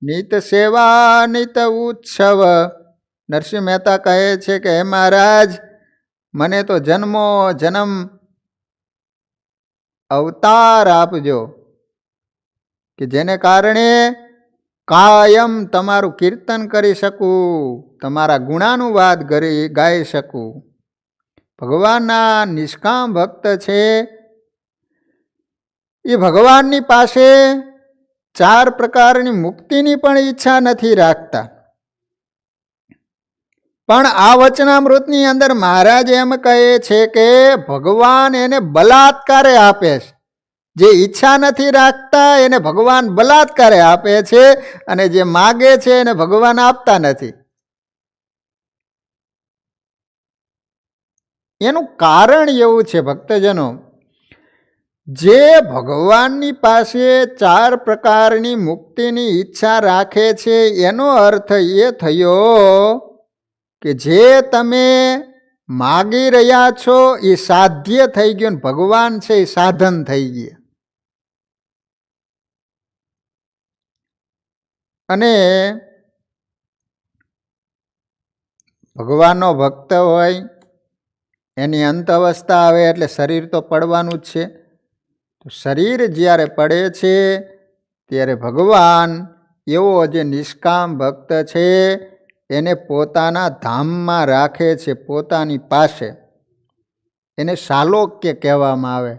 નિત સેવા નિત ઉત્સવ. નરસિંહ મહેતા કહે છે કે હે મહારાજ, મને તો જન્મો જન્મ અવતાર આપજો કે જેને કારણે કાયમ તમારું કીર્તન કરી શકું, તમારા ગુણાનુવાદ ગાઈ શકું. ભગવાનના નિષ્કામ ભક્ત છે એ ભગવાનની પાસે 4 પ્રકારની મુક્તિની પણ ઈચ્છા નથી રાખતા. પણ આ વચનામૃતની અંદર મહારાજ એમ કહે છે કે ભગવાન એને બલાત્કારે આપે છે. જે ઈચ્છા નથી રાખતા એને ભગવાન બલાત્કારે આપે છે, અને જે માગે છે એને ભગવાન આપતા નથી. એનું કારણ એવું છે ભક્તજનો, જે ભગવાનની પાસે 4 પ્રકારની મુક્તિની ઈચ્છા રાખે છે એનો અર્થ એ થયો કે જે તમે માગી રહ્યા છો એ સાધ્ય થઈ ગયું, ને ભગવાન છે એ સાધન થઈ ગયા. અને ભગવાનનો ભક્ત હોય એની અંત અવસ્થા આવે એટલે શરીર તો પડવાનું જ છે. તો શરીર જ્યારે પડે છે ત્યારે ભગવાન એવો જે નિષ્કામ ભક્ત છે એને પોતાના ધામમાં રાખે છે, પોતાની પાસે. એને સાલોક્ય કહેવામાં આવે.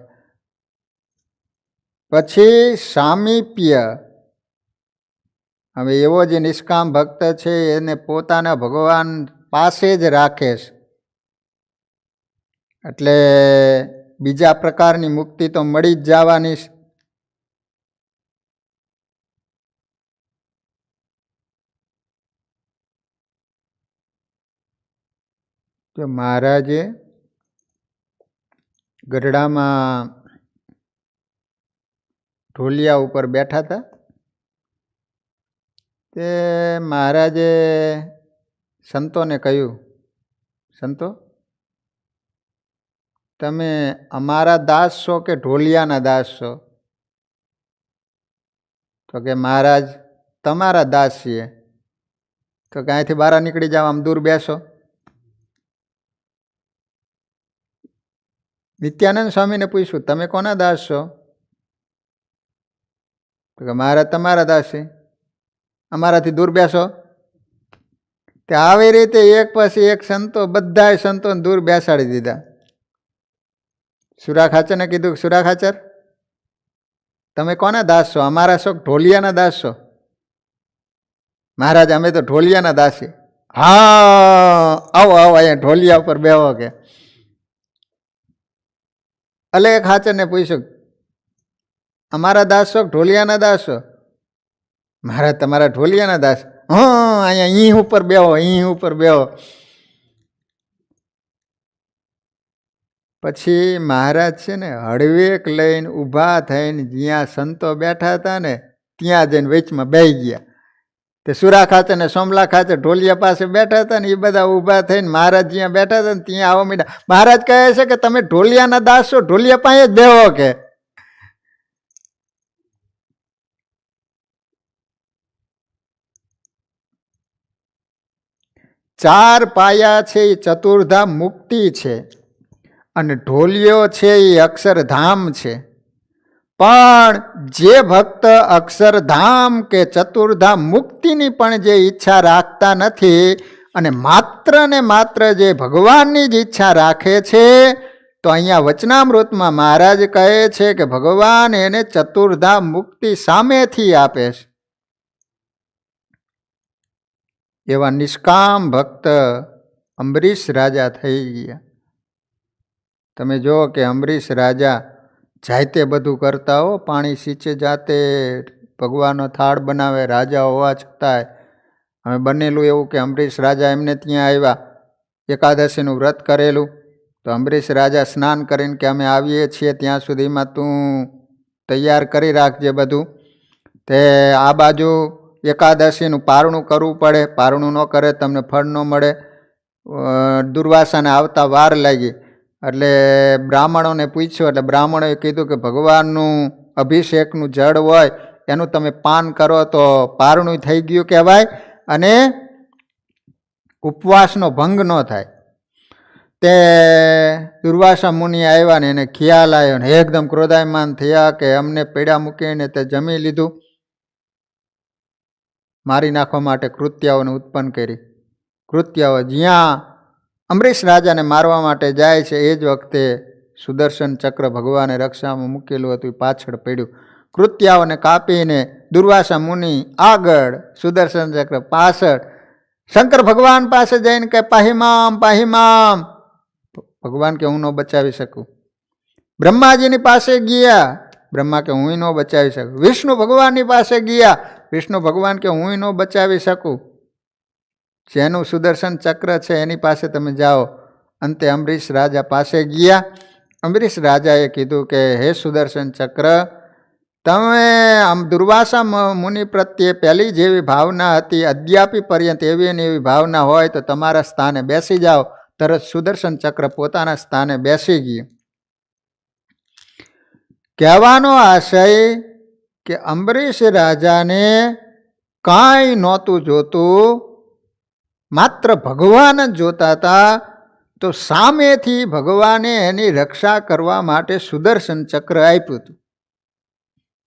પછી સામીપ્ય. હવે એવો જે નિષ્કામ ભક્ત છે એને પોતાના ભગવાન પાસે જ રાખે છે. એટલે બીજા પ્રકારની મુક્તિ તો મળી જ જવાની છે. તો મહારાજે ગઢડામાં ઢોલિયા ઉપર બેઠા હતા. તે મહારાજે સંતોને કહ્યું, સંતો તમે અમારા દાસ છો કે ઢોલિયાના દાસ છો? તો કે મહારાજ તમારા દાસ છીએ. તો કે અહીંથી બહાર નીકળી જાઓ, આમ દૂર બેસો. નિત્યાનંદ સ્વામીને પૂછ્યું, તમે કોના દાસ છો? તો કે મહારાજ તમારા દાસ છે, અમારાથી દૂર બેસો. તે આવી રીતે એક પછી એક સંતો, બધા સંતોને દૂર બેસાડી દીધા. સુરા ખાચરને કીધું, સુરા ખાચર તમે કોના દાસ છો? અમારા છો ઢોલિયાના દાસ છો? મહારાજ અમે તો ઢોલિયાના દાસ છીએ. હા આવો આવો અહીંયા ઢોલિયા ઉપર બેહો કે. અલે ખાચરને પૂછ્યું, અમારા દાસ છો ઢોલિયાના દાસ છો? મહારાજ તમારા ઢોલિયાના દાસ. હા અહીંયા ઈ ઉપર બેહો, ઈ ઉપર બેહો. પછી મહારાજ છે ને હળવેક લઈને ઊભા થઈને જ્યાં સંતો બેઠા હતા ને ત્યાં જઈને વચમાં બેસી ગયા. તે સુરા ખાચર ને સોમલા ખાચર ઢોલિયા પાસે બેઠા હતા ને એ બધા ઊભા થઈને મહારાજ જ્યાં બેઠા હતા ને ત્યાં આવવા માંડ્યા. મહારાજ કહે છે કે તમે ઢોલિયાના દાસ છો, ઢોલિયા પાસે જ બેહો કે. ચાર પાયા છે એ ચતુર્ધામ મુક્તિ છે, અને ઢોલિયો છે એ અક્ષરધામ છે. પણ જે ભક્ત અક્ષરધામ કે ચતુર્ધામ મુક્તિની પણ જે ઈચ્છા રાખતા નથી અને માત્ર ને માત્ર જે ભગવાનની જ ઈચ્છા રાખે છે, તો અહીંયા વચનામૃતમાં મહારાજ કહે છે કે ભગવાન એને ચતુર્ધામ મુક્તિ સામેથી આપે છે. એવા નિષ્કામ ભક્ત અંબરીશ રાજા થઈ ગયા. તમે જો કે અંબરીશ રાજા જાતે બધું કરતા હો, પાણી सींचे જાતે, ભગવાનનો થાળ બનાવે, રાજા હોવા છતાંય. હવે બનેલું એવું કે અંબરીશ રાજા એમને ત્યાં આવ્યા, એકાદશીનું વ્રત કરેલું. તો અંબરીશ રાજા સ્નાન કરીને કે અમે આવીએ છીએ ત્યાં સુધીમાં તું તૈયાર કરી રાખજે બધું. તે આ બાજુ એકાદશીનું પારણું કરવું પડે, પારણું ન કરે તમને ફળ ન મળે. દુર્વાસાને આવતા વાર લાગી એટલે બ્રાહ્મણોને પૂછ્યું એટલે બ્રાહ્મણોએ કીધું કે ભગવાનનું અભિષેકનું જળ હોય એનું તમે પાન કરો તો પારણું થઈ ગયું કહેવાય અને ઉપવાસનો ભંગ ન થાય. તે દુર્વાસા મુનિ આવ્યા ને એને ખ્યાલ આવ્યો ને એકદમ ક્રોધાયમાન થયા કે અમને પીડા મૂકીને તે જમી લીધું. મારી નાખવા માટે કૃત્યાઓને ઉત્પન્ન કરી. કૃત્યાઓ જ્યાં અમરીશ રાજાને મારવા માટે જાય છે એ જ વખતે સુદર્શન ચક્ર ભગવાને રક્ષામાં મૂકેલું હતું એ પાછળ પડ્યું. કૃત્યાઓને કાપીને દુર્વાસા મુનિ આગળ, સુદર્શન ચક્ર પાછળ. શંકર ભગવાન પાસે જઈને કે પાહીમામ પાહીમામ. ભગવાન કે હું ન બચાવી શકું. બ્રહ્માજીની પાસે ગયા. બ્રહ્મા કે હું ન બચાવી શકું. વિષ્ણુ ભગવાનની પાસે ગયા. વિષ્ણુ ભગવાન કે હું ન બચાવી શકું. જેનું સુદર્શન ચક્ર છે એની પાસે તમે જાઓ. અંતે અમરીશ રાજા પાસે ગયા. અમરીશ રાજાએ કીધું કે હે સુદર્શન ચક્ર, તમે આમ દુર્વાસા મુનિ પ્રત્યે પહેલી જેવી ભાવના હતી અદ્યાપી પર્યંત એવી ને એવી ભાવના હોય તો તમારા સ્થાને બેસી જાઓ. તરત સુદર્શન ચક્ર પોતાના સ્થાને બેસી ગયું. કહેવાનો આશય કે અમરીશ રાજાને કાંઈ નહોતું જોતું, માત્ર ભગવાન જ જોતા હતા. તો સામેથી ભગવાને એની રક્ષા કરવા માટે સુદર્શન ચક્ર આપ્યું હતું.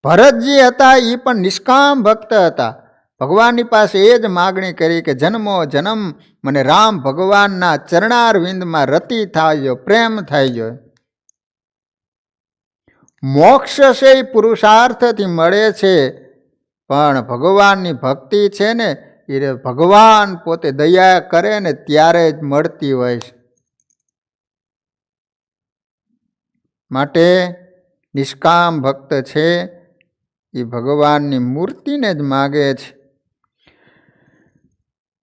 ભરતજી હતા એ પણ નિષ્કામ ભક્ત હતા. ભગવાનની પાસે એ જ માગણી કરી કે જન્મો જન્મ મને રામ ભગવાનના ચરણારવિંદમાં રતિ થાય, પ્રેમ થાય જાય. મોક્ષ છે એ પુરુષાર્થથી મળે છે, પણ ભગવાનની ભક્તિ છે ને એ ભગવાન પોતે દયા કરે ને ત્યારે જ મળતી હોય છે. માટે નિષ્કામ ભક્ત છે એ ભગવાનની મૂર્તિને જ માગે છે.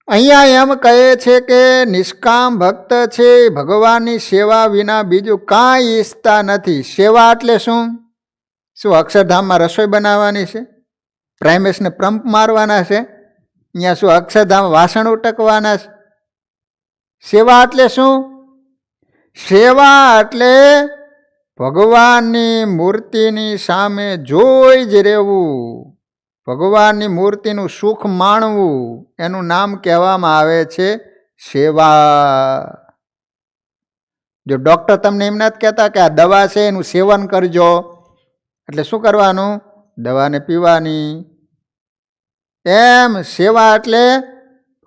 અહીંયા એમ કહે છે કે નિષ્કામ ભક્ત છે એ ભગવાનની સેવા વિના બીજું કાંઈ ઈચ્છતા નથી. સેવા એટલે શું? શું અક્ષરધામમાં રસોઈ બનાવવાની છે? પ્રાઇમેસને પ્રંપ મારવાના છે? અહીંયા શું અક્ષરધામ વાસણ ઉટકવાના છે? સેવા એટલે શું? સેવા એટલે ભગવાનની મૂર્તિની સામે જોઈ જ રહેવું, ભગવાનની મૂર્તિનું સુખ માણવું, એનું નામ કહેવામાં આવે છે સેવા. જો ડૉક્ટર તમને એમ નથી કહેતા કે આ દવા છે એનું સેવન કરજો, એટલે શું કરવાનું? દવાને પીવાની. એમ સેવા એટલે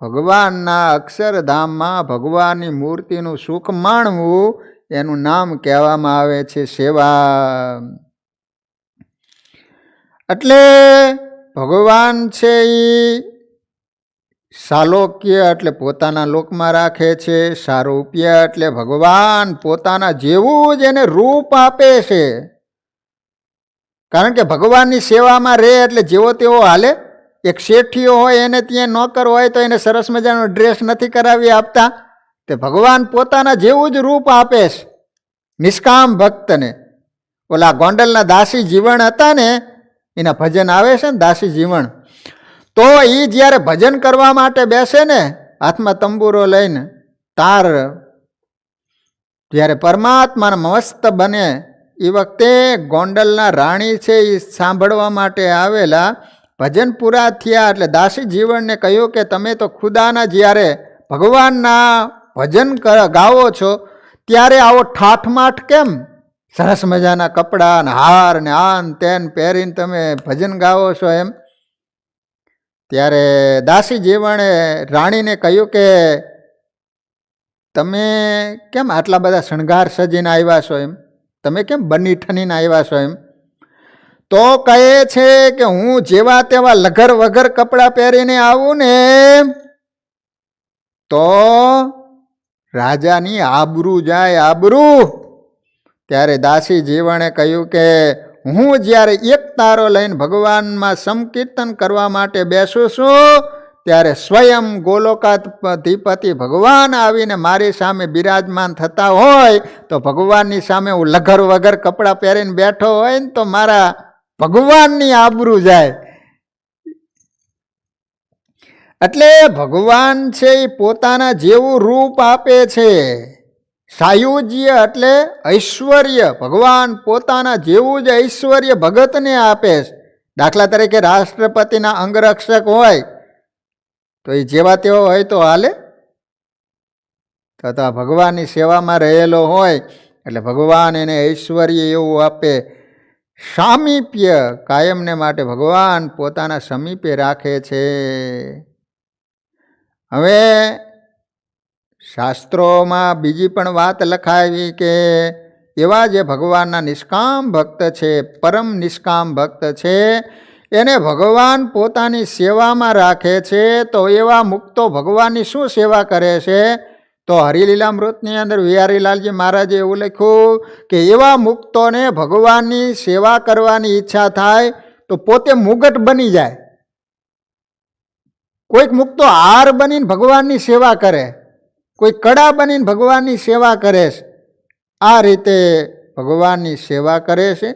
ભગવાનના અક્ષરધામમાં ભગવાનની મૂર્તિનું સુખ માણવું, એનું નામ કહેવામાં આવે છે સેવા. એટલે ભગવાન છે એ સાલોક્ય એટલે પોતાના લોકમાં રાખે છે, સારૂપ્ય એટલે ભગવાન પોતાના જેવું જ એને રૂપ આપે છે. કારણ કે ભગવાનની સેવામાં રહે એટલે જેવો તેવો હાલે. એક શેઠિયો હોય એને ત્યાં નોકર હોય તો એને સરસ મજાનો ડ્રેસ નથી કરાવી આપતા. તે ભગવાન પોતાના જેવું જ રૂપ આપે છે નિષ્કામ ભક્તને. ઓલા ગોંડલના દાસી જીવણ હતા ને, એના ભજન આવે છે ને દાસી જીવણ, તો એ જ્યારે ભજન કરવા માટે બેસે ને હાથમાં તંબુરો લઈને, તાર જ્યારે પરમાત્માના મસ્ત બને એ વખતે ગોંડલના રાણી છે એ સાંભળવા માટે આવેલા. ભજન પૂરા થયા એટલે દાસી જીવણને કહ્યું કે તમે તો ખુદાના જ્યારે ભગવાનના ભજન ગાવો છો ત્યારે આવો ઠાઠમાઠ કેમ? સરસ મજાના કપડાં ને હાર ને આન તેન પહેરીને તમે ભજન ગાવો છો એમ. ત્યારે દાસી જીવણે રાણીને કહ્યું કે તમે કેમ આટલા બધા શણગાર સજીને આવ્યા છો એમ? તમે કેમ બની ઠનીને આવ્યા છો એમ? તો કહે છે કે હું જેવા તેવા લઘર વગર કપડાં પહેરીને આવું ને તો રાજાની આબરૂ જાય, આબરૂ. ત્યારે દાસી જીવણે કહ્યું કે હું જ્યારે એક તારો લઈને ભગવાનમાં સંકીર્તન કરવા માટે બેસું છું ત્યારે સ્વયં ગોલોકાધિપતિ ભગવાન આવીને મારી સામે બિરાજમાન થતા હોય તો ભગવાનની સામે હું લઘર વગર કપડાં પહેરીને બેઠો હોય ને તો મારા ભગવાનની આબરૂ જાય. એટલે ભગવાન છે એ પોતાના જેવું રૂપ આપે છે. સાયુજ્ય એટલે ઐશ્વર્ય, ભગવાન પોતાના જેવું જ ઐશ્વર્ય ભગતને આપે છે. દાખલા તરીકે રાષ્ટ્રપતિના અંગરક્ષક હોય તો એ જેવા તેવા હોય તો હાલે? તો આ ભગવાનની સેવામાં રહેલો હોય એટલે ભગવાન એને ઐશ્વર્ય એવું આપે. સામીપ્ય, કાયમને માટે ભગવાન પોતાના સમીપે રાખે છે. હવે શાસ્ત્રોમાં બીજી પણ વાત લખાવી કે એવા જે ભગવાનના નિષ્કામ ભક્ત છે, પરમ નિષ્કામ ભક્ત છે, એને ભગવાન પોતાની સેવામાં રાખે છે. તો એવા મુક્તો ભગવાનની શું સેવા કરે છે? તો હરિલીલામૃતની અંદર વિહારીલાલજી મહારાજે એવું લખ્યું કે એવા મુક્તોને ભગવાનની સેવા કરવાની ઈચ્છા થાય તો પોતે મુગટ બની જાય. કોઈક મુક્તો હાર બનીને ભગવાનની સેવા કરે, કોઈ કડા બનીને ભગવાનની સેવા કરે છે. આ રીતે ભગવાનની સેવા કરે છે.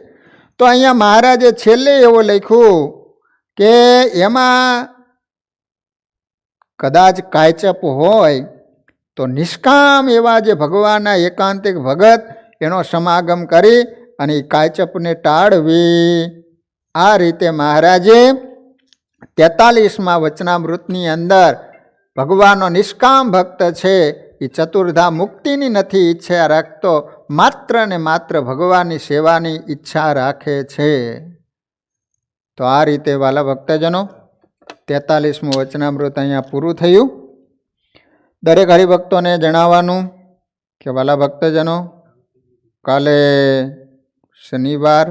તો અહીંયા મહારાજે છેલ્લે એવું લખ્યું કે એમાં કદાચ કાયચપ હોય તો નિષ્કામ એવા જે ભગવાનના એકાંતિક ભગત એનો સમાગમ કરી અને એ કાયચપને ટાળવી. આ રીતે મહારાજે 43મા વચનામૃતની અંદર ભગવાનનો નિષ્કામ ભક્ત છે એ ચતુર્ધા મુક્તિની નથી ઈચ્છા રાખતો, માત્ર ને માત્ર ભગવાનની સેવાની ઈચ્છા રાખે છે. તો આ રીતે વાલા ભક્તજનો 43મું વચનામૃત અહીંયા પૂરું થયું. દરેક હરિભક્તોને જણાવવાનું કે વાલા ભક્તજનો, કાલે શનિવાર,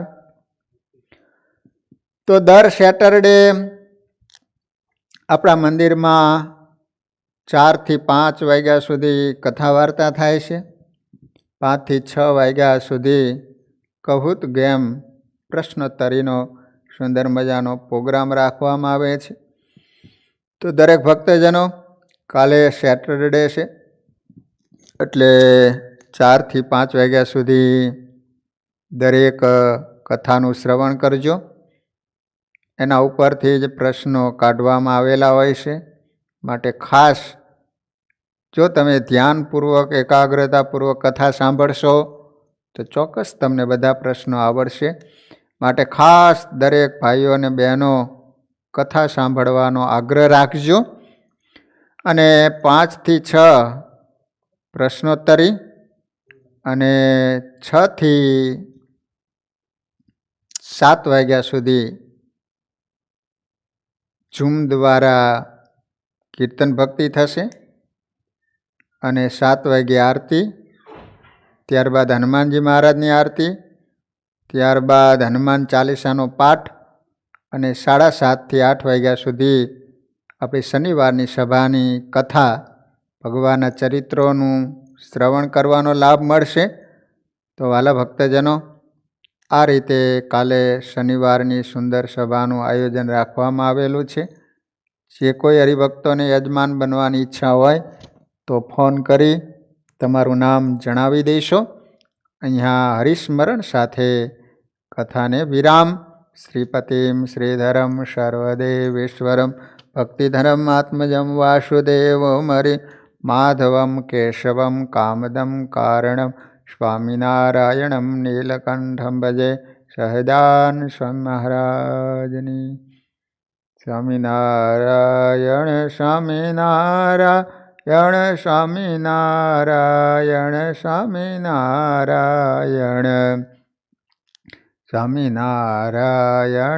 તો દર સેટરડે આપણા મંદિરમાં 4 થી 5 વાગ્યા સુધી કથા વાર્તા થાય છે. 5 થી 6 વાગ્યા સુધી કહુત ગેમ પ્રશ્નોત્તરીનો સુંદર મજાનો પ્રોગ્રામ રાખવામાં આવે છે. તો દરેક ભક્તજનો, કાલે સેટરડે છે એટલે 4 થી 5 વાગ્યા સુધી દરેક કથાનું શ્રવણ કરજો. એના ઉપરથી જ પ્રશ્નો કાઢવામાં આવેલા હોય છે. માટે ખાસ જો તમે ધ્યાનપૂર્વક એકાગ્રતાપૂર્વક કથા સાંભળશો તો ચોક્કસ તમને બધા પ્રશ્નો આવડશે. માટે ખાસ દરેક ભાઈઓ અને બહેનો કથા સાંભળવાનો આગ્રહ રાખજો. અને 5 થી 6 પ્રશ્નોત્તરી અને 6 થી 7 વાગ્યા સુધી ઝૂમ દ્વારા કીર્તન ભક્તિ થશે. અને 7 વાગ્યે આરતી, ત્યારબાદ હનુમાનજી મહારાજની આરતી, ત્યારબાદ હનુમાન ચાલીસાનો પાઠ અને 7:30 થી 8 વાગ્યા સુધી આપણી શનિવારની સભાની કથા, ભગવાનના ચરિત્રોનું શ્રવણ કરવાનો લાભ મળશે. તો વાલા ભક્તજનો, આ રીતે કાલે શનિવારની સુંદર સભાનું આયોજન રાખવામાં આવેલું છે. જે કોઈ હરિભક્તોને યજમાન બનવાની ઈચ્છા હોય તો ફોન કરી તમારું નામ જણાવી દેશો. અહીંયા હરિસ્મરણ સાથે કથાને વિરામ. શ્રીપતિમ શ્રીધરમ સર્વદેવેશ્વરમ ભક્તિધરમ આત્મજમ વાસુદેવમ હરિ માધવમ કેશવમ કામદમ કારણમ સ્વામિનારાયણમ નીલકંઠમ ભજે સહજાન સ્વામી મહારાજની. સ્વામિનારાયણ સ્વામિનારાયણ સ્વામિનારાયણ સ્વામિનારાયણ સ્વામિનારાયણ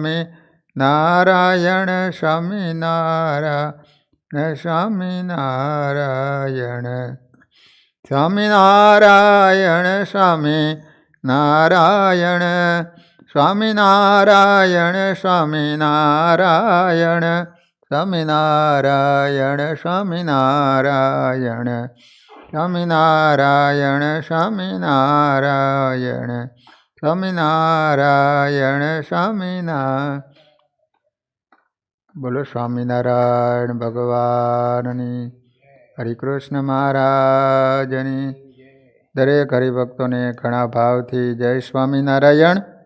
સ્વામિનારાયણ સ્વામિનારાયણ સ્વામિનારાયણ સ્વામિનારાયણ સ્વામિનારાયણ સ્વામિનારાયણ સ્વામિનારાયણ સ્વામિનારાયણ સ્વામિનારાયણ સ્વામિનારાયણ સ્વામિનારાયણ સ્વામિનારાયણ સ્વામિનારાયણ. બોલો સ્વામિનારાયણ ભગવાનની, હરિકૃષ્ણ મહારાજની. દરેક હરિભક્તોને ઘણા ભાવથી જય સ્વામિનારાયણ.